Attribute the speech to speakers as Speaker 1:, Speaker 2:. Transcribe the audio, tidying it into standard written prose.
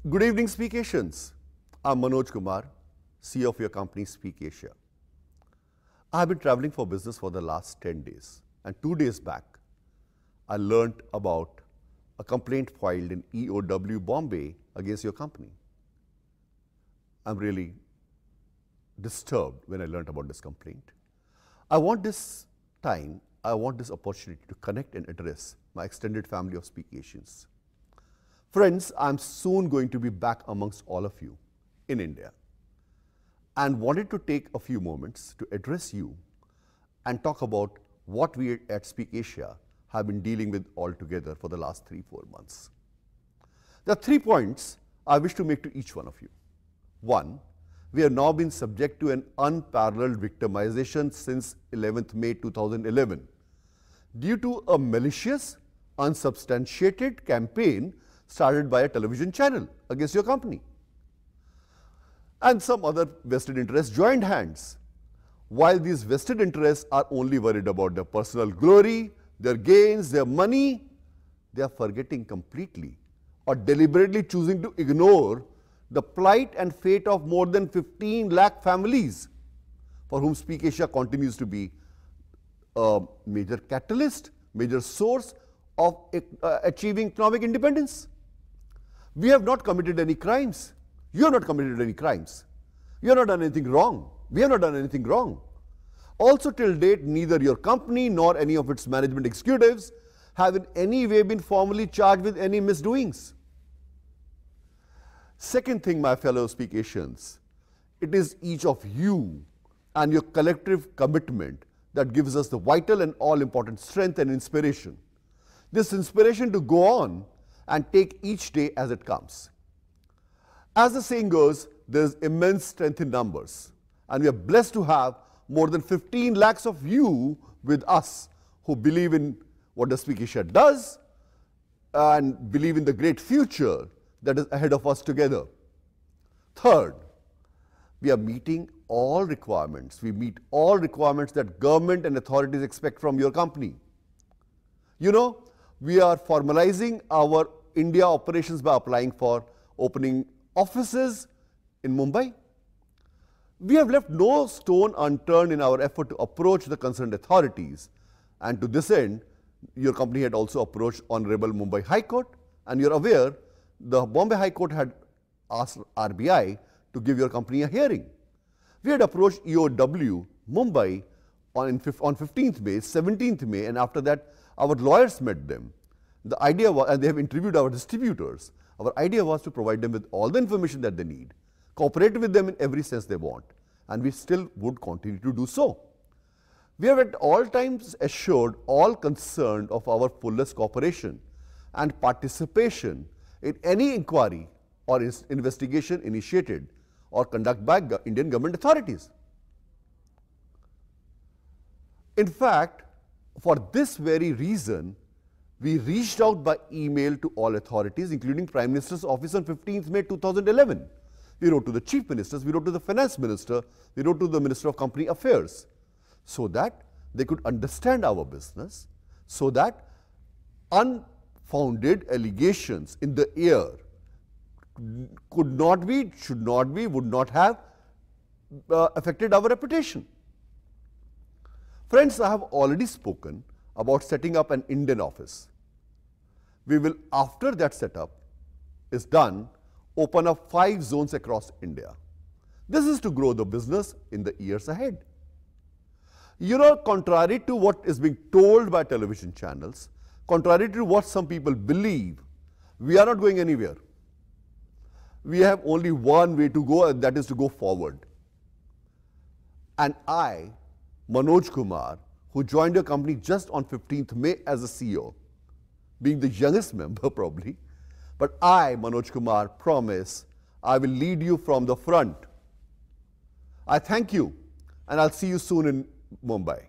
Speaker 1: Good evening, Speak Asians. I'm Manoj Kumar, CEO of your company, Speak Asia. I have been traveling for business for the last 10 days, and 2 days back, I learned about a complaint filed in EOW Bombay against your company. I'm really disturbed when I learned about this complaint. I want this opportunity to connect and address my extended family of Speak Asians. Friends, I'm soon going to be back amongst all of you in India and wanted to take a few moments to address you and talk about what we at Speak Asia have been dealing with altogether for the last 3-4 months. There are 3 points I wish to make to each one of you. 1, we have now been subject to an unparalleled victimization since 11th May 2011 due to a malicious, unsubstantiated campaign started by a television channel against your company. And some other vested interests joined hands. While these vested interests are only worried about their personal glory, their gains, their money, they are forgetting completely or deliberately choosing to ignore the plight and fate of more than 15 lakh families for whom Speak Asia continues to be a major catalyst, major source of achieving economic independence. We have not committed any crimes. You have not committed any crimes. You have not done anything wrong. We have not done anything wrong. Also, till date, neither your company nor any of its management executives have in any way been formally charged with any misdoings. Second thing, my fellow Speak Asians, it is each of you and your collective commitment that gives us the vital and all-important strength and inspiration. This inspiration to go on and take each day as it comes. As the saying goes, there is immense strength in numbers, and we are blessed to have more than 15 lakhs of you with us who believe in what the Speak Asia does and believe in the great future that is ahead of us together. Third, we are meeting all requirements. We meet all requirements that government and authorities expect from your company. You know, we are formalizing our India operations by applying for opening offices in Mumbai. We have left no stone unturned in our effort to approach the concerned authorities, and to this end, your company had also approached Honorable Mumbai High Court, and you're aware the Bombay High Court had asked RBI to give your company a hearing. We had approached EOW Mumbai on 15th May, 17th May, and after that our lawyers met them. The idea was, and they have interviewed our distributors, our idea was to provide them with all the information that they need, cooperate with them in every sense they want, and we still would continue to do so. We have at all times assured all concerned of our fullest cooperation and participation in any inquiry or investigation initiated or conducted by Indian government authorities. In fact, for this very reason, we reached out by email to all authorities, including Prime Minister's office on 15th May 2011. We wrote to the Chief Ministers, we wrote to the Finance Minister, we wrote to the Minister of Company Affairs, so that they could understand our business, so that unfounded allegations in the air could not be, should not be, would not have affected our reputation. Friends, I have already spoken about setting up an Indian office. We will, after that setup is done, open up 5 zones across India. This is to grow the business in the years ahead. You know, contrary to what is being told by television channels, contrary to what some people believe, we are not going anywhere. We have only one way to go, and that is to go forward. And I, Manoj Kumar, who joined your company just on 15th May as a CEO, being the youngest member probably, but I, Manoj Kumar, promise I will lead you from the front. I thank you, and I'll see you soon in Mumbai.